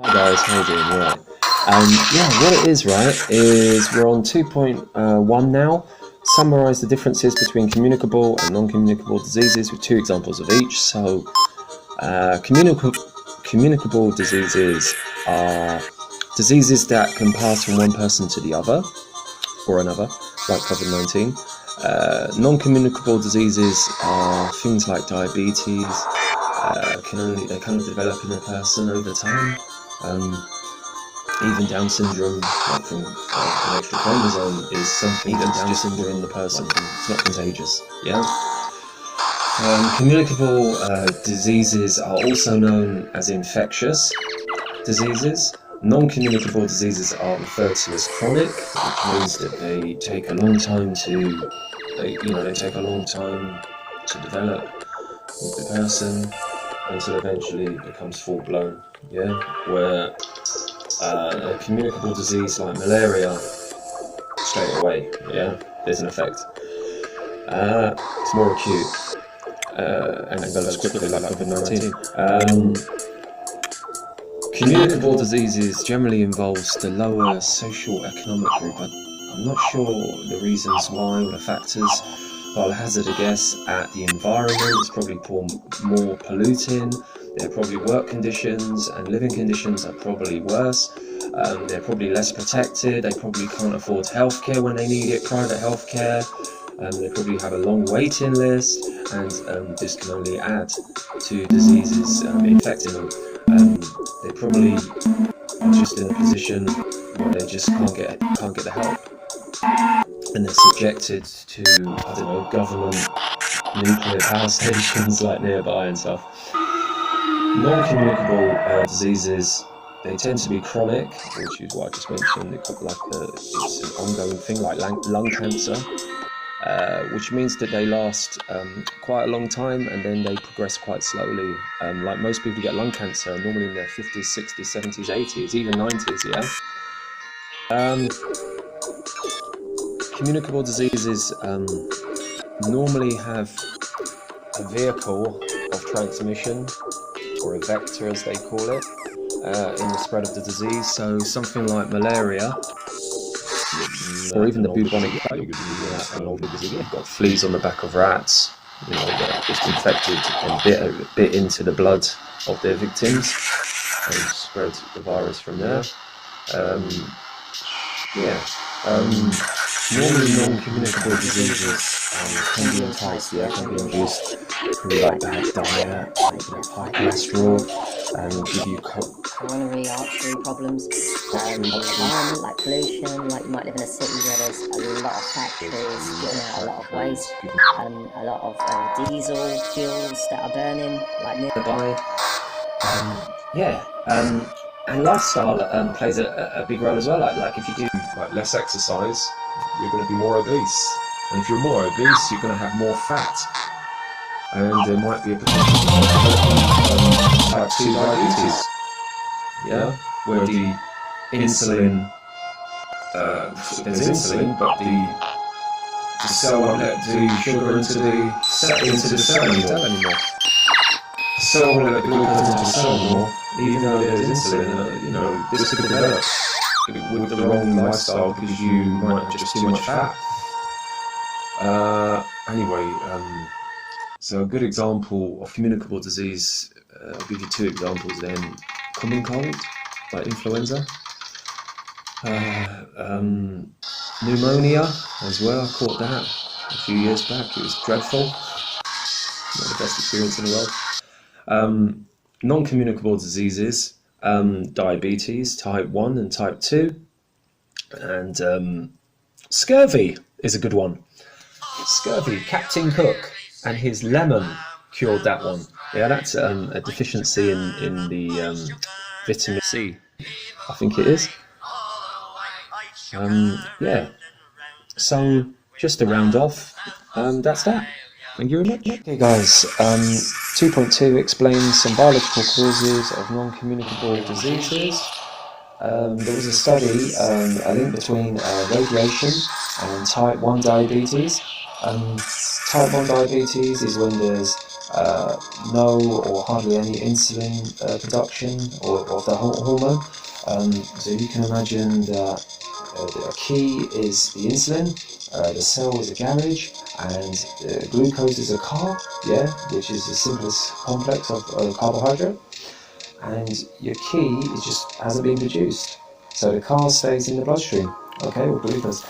Hi guys, how you doing? Right. What it is, right, is we're on 2.1 now. Summarise the differences between communicable and non-communicable diseases with two examples of each. So, communicable diseases are diseases that can pass from one person to the other or another, like COVID-19. Non-communicable diseases are things like diabetes. They kind of develop in a person over time. Even Down syndrome, like from an extra chromosome, is something that's Down syndrome in the person. It's not contagious. Yeah. Communicable diseases are also known as infectious diseases. Non-communicable diseases are referred to as chronic, which means that they take a long time to develop with the person until eventually it becomes full blown. Yeah, where a communicable disease like malaria, straight away, yeah, there's an effect. It's more acute and develops quickly, like COVID-19. Communicable diseases generally involves the lower socio-economic group. I'm not sure the reasons why or the factors, but I'll hazard a guess at the environment. It's probably more polluting. Their probably work conditions and living conditions are probably worse. They're probably less protected. They probably can't afford healthcare when they need it, private healthcare. They probably have a long waiting list, and this can only add to diseases infecting them. They probably are just in a position where they just can't get the help, and they're subjected to, I don't know, government nuclear power stations like nearby and stuff. Non-communicable diseases, they tend to be chronic, which is what I just mentioned. It's an ongoing thing, like lung cancer, which means that they last quite a long time and then they progress quite slowly. Like most people who get lung cancer, normally in their 50s, 60s, 70s, 80s, even 90s, yeah? Communicable diseases normally have a vehicle of transmission, or a vector as they call it, in the spread of the disease. So something like malaria, or even the bubonic plague, you've got fleas on the back of rats, that just infected and bit into the blood of their victims and spread the virus from there. Normally non-communicable diseases can be enticed, can be induced through like bad diet, high cholesterol, and give you coronary artery problems, environment like pollution, like you might live in a city where there's a lot of factories getting out a lot of waste, a lot of diesel fuels that are burning like nearby. And lifestyle plays a big role as well. Like if you do less exercise, you're going to be more obese, and if you're more obese, you're going to have more fat, and there might be a potential for type 2 diabetes. Yeah, where the insulin, there's insulin, but the cell won't let the sugar into the cell anymore. The cell won't let the glucose into the cell anymore, even though there's insulin. This could develop with the wrong lifestyle because you might have just too much fat. So a good example of communicable disease, I'll give you two examples then. Common cold, like influenza. Pneumonia as well, I caught that a few years back. It was dreadful. Not the best experience in the world. Non-communicable diseases, diabetes, type 1 and type 2. And scurvy is a good one. Scurvy, Captain Cook and his lemon cured that one. Yeah, that's a deficiency in the vitamin C, I think it is. So just to round off, that's that. Thank you very much. Okay guys, 2.2 explains some biological causes of non-communicable diseases. There was a study, a link between radiation and type 1 diabetes. Type 1 diabetes is when there's no or hardly any insulin production or of the hormone. So you can imagine that the key is the insulin, the cell is a garage, and glucose is a car, yeah, which is the simplest complex of carbohydrate. And your key is just hasn't been produced, so the car stays in the bloodstream. Okay, or glucose.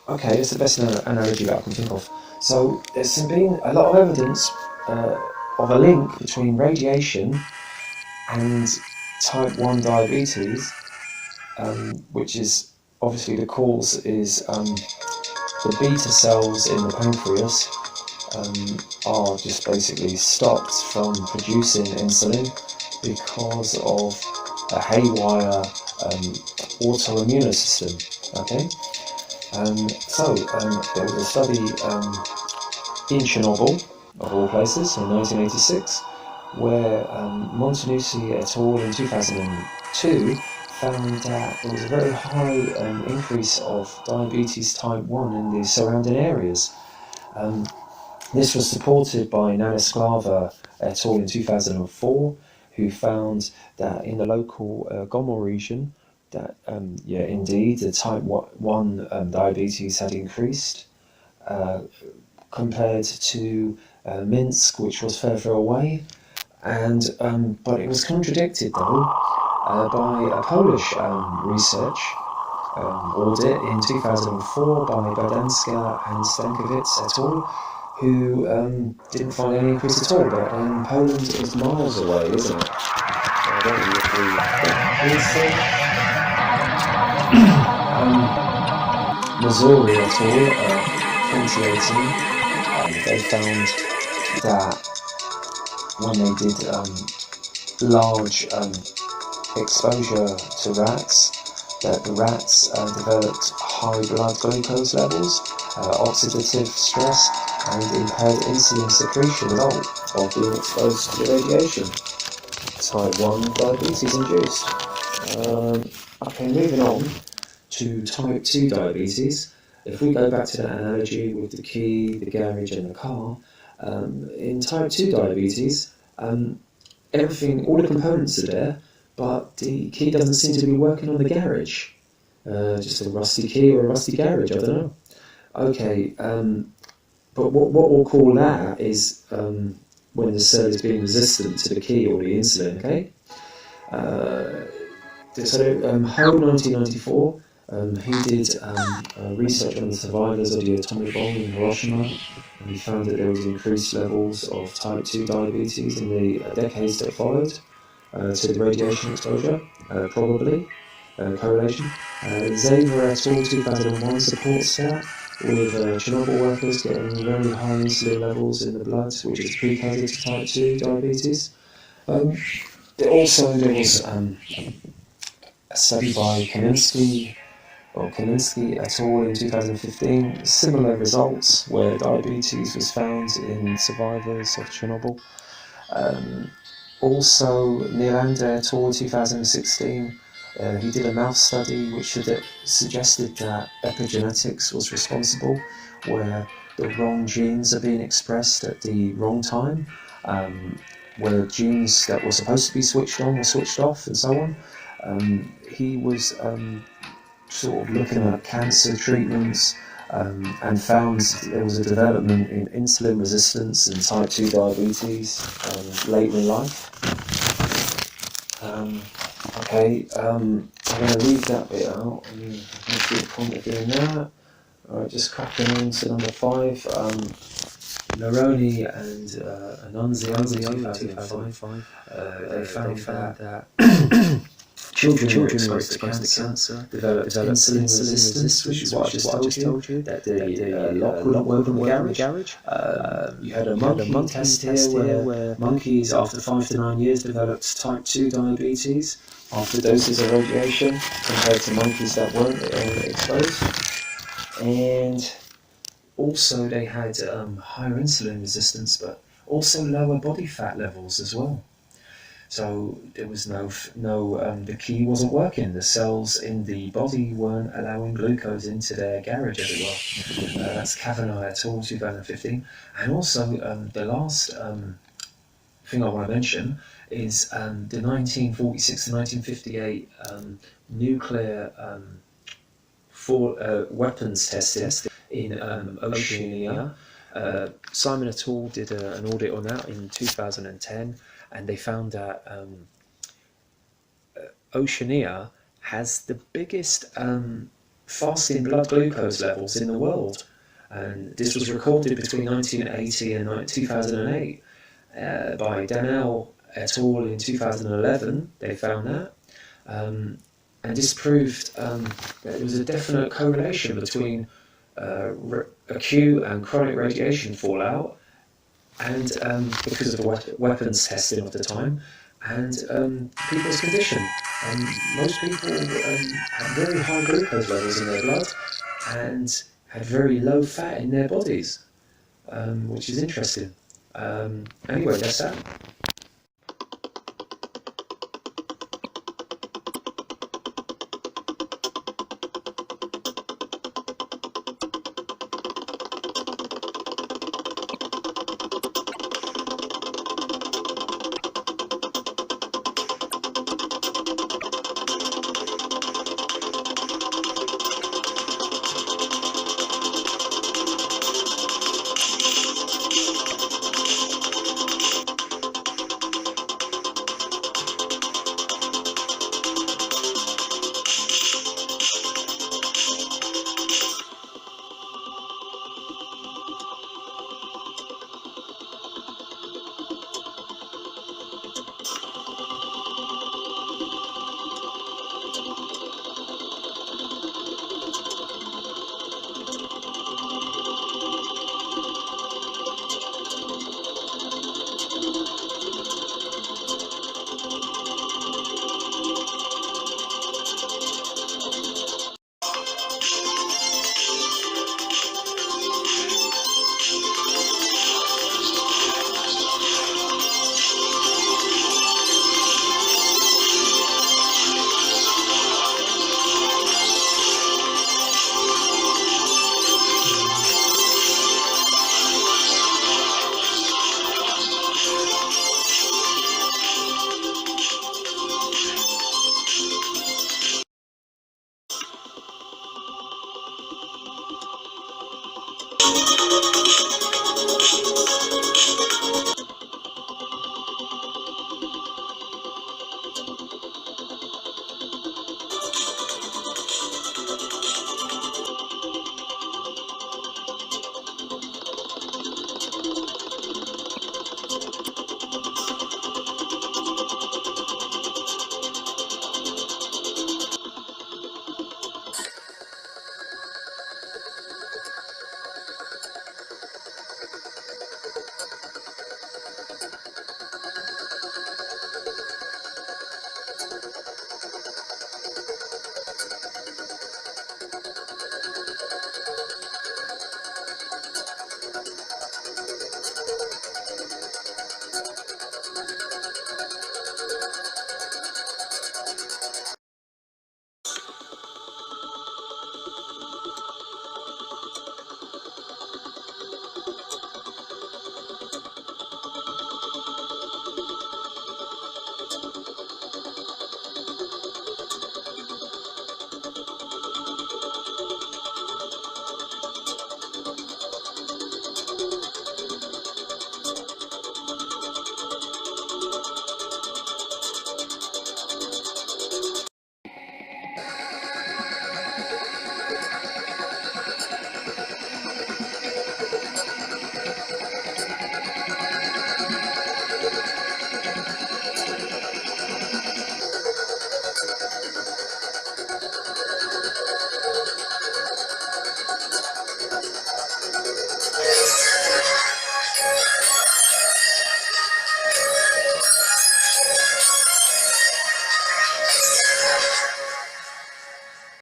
Okay, it's the best analogy that I can think of. So there's been a lot of evidence of a link between radiation and type 1 diabetes, which is obviously the cause is the beta cells in the pancreas are just basically stopped from producing insulin because of a haywire autoimmune system. Okay, so there was a study in Chernobyl, of all places, in 1986, where Montanussi et al. In 2002 found that there was a very high increase of diabetes type 1 in the surrounding areas. This was supported by Nanisklava et al. In 2004, who found that in the local Gomel region, that indeed the type 1 diabetes had increased compared to Minsk, which was further away, and but it was contradicted though by a Polish research audit in 2004 by Badanska and Stankiewicz et al., who didn't find any increase at all. But Poland is miles away, isn't it? I don't know if we Missouri at all, 2018, they found that when they did large exposure to rats, that the rats developed high blood glucose levels, oxidative stress, and impaired insulin secretion result of being exposed to the radiation. Type 1 diabetes induced. Okay, moving on to type 2 diabetes. If we go back to that analogy with the key, the garage, and the car, in type 2 diabetes, everything, all the components are there, but the key doesn't seem to be working on the garage. Just a rusty key or a rusty garage, I don't know. Okay, but what we'll call that is when the cell is being resistant to the key or the insulin, okay? So Ho, 1994, he did research on the survivors of the atomic bomb in Hiroshima, and he found that there was increased levels of type 2 diabetes in the decades that followed to the radiation exposure, probably, correlation. Zaver et al. 2001 supports that, with Chernobyl workers getting very high insulin levels in the blood, which is pre-coded to type 2 diabetes. There was a study by Kaminsky et al. In 2015, similar results where diabetes was found in survivors of Chernobyl. Also, Nylander et al. 2016, he did a mouse study which suggested that epigenetics was responsible, where the wrong genes are being expressed at the wrong time, where genes that were supposed to be switched on were switched off, and so on. He was sort of looking at cancer treatments and found there was a development in insulin resistance and type 2 diabetes later in life. I'm going to leave that bit out. Let's see the point of doing that. Alright, just cracking on to number 5. Neroni and Annunziata, 2005, they found that children who were exposed to cancer developed insulin resistance, which is what I just told you, that the lock wouldn't work in the garage. You had a monkey test here where monkeys after 5 to 9 years developed type 2 diabetes after doses of radiation compared to monkeys that weren't exposed. And also they had higher insulin resistance, but also lower body fat levels as well. So there was the key wasn't working. The cells in the body weren't allowing glucose into their garage, as it were. That's Kavanagh et al. 2015. And also the last thing I want to mention is the 1946 to 1958 nuclear weapons testing in Oceania. Simon et al. Did an audit on that in 2010, and they found that Oceania has the biggest fasting blood glucose levels in the world. And this was recorded between 1980 and 2008 by Daniel et al. In 2011. They found that. And this proved that there was a definite correlation between acute and chronic radiation fallout, and because of the weapons testing of the time, and people's condition. Most people had very high glucose levels in their blood and had very low fat in their bodies, which is interesting. Anyway, that's that.